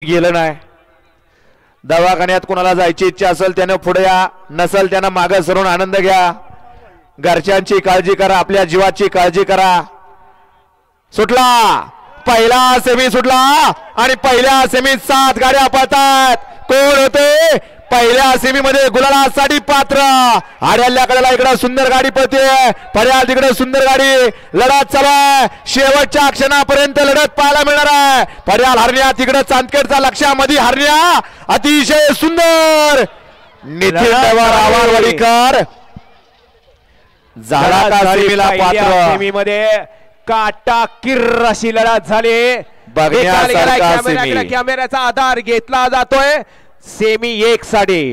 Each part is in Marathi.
गेलं नाही। दवाखान्यात कोणाला जायची इच्छा असेल त्याने पुढे या, नसेल त्याने मागे सरून आनंद घ्या। घरच्यांची काळजी करा, आपल्या जीवाची काळजी करा। सुटला पहिला सेमी सुटला आणि पहिल्या सेमीत 7 गाड्या पळतात। कोण होते पहिल्या सेमी मध्ये गुलालासाठी पात्र? आड्याल्या कडेला इकडे सुंदर गाडी पळते, पर्याल तिकडे सुंदर गाडी, लढत चालू आहे। शेवटच्या क्षणापर्यंत लढत पाहायला मिळणार आहे। पर्याल हरण्या तिकडे चांदखेडचा लक्षामध्ये हरण्या अतिशय सुंदर। नितीन आवारवाडीकर झाला का सेमीला पात्र? सेमी मध्ये काटा किर्र अशी लढत झाली। कॅमेऱ्याचा आधार घेतला जातोय। सेमी 1 साडे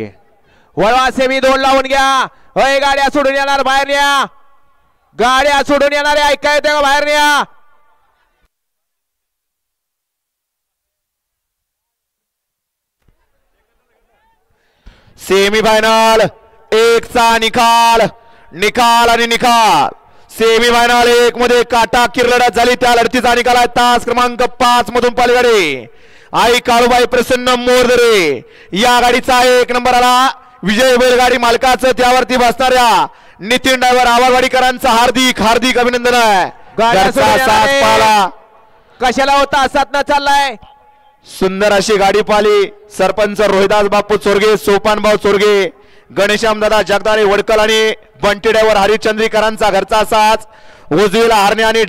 वळवा, सेमी 2 लावून घ्या। होय गाड्या सोडून येणार बाहेर न्या, गाड्या सोडून येणारे ऐका येते का बाहेर न्या। सेमी फायनल 1 चा निकाल, निकाल आणि निकाल। सेमी फायनल 1 मध्ये काटा किर्र लढत झाली। त्या लढतीचा निकाल आहे तास क्रमांक 5 मधून पलीकडे आई काळूबाई प्रसन्न मोरदरे या गाडीचा 1 नंबर आला। विजय बैलगाडी मालकाचं त्यावरती बसणाऱ्या नितीन ड्रायव्हर आवारवाडीकरांचं हार्दिक हार्दिक अभिनंदन आहे। कशाला होता असात न चाललाय। सुंदर अशी गाडी पाली। सरपंच रोहिदास बापू चोरगे, सोपान भाऊ चोरगे, गणेशाम दादा जगदाळे वडकल आणि बंटी ड्रायव्हर हरिचंद्रीकरांचा घरचा साथ। उजवीला हरणे आणि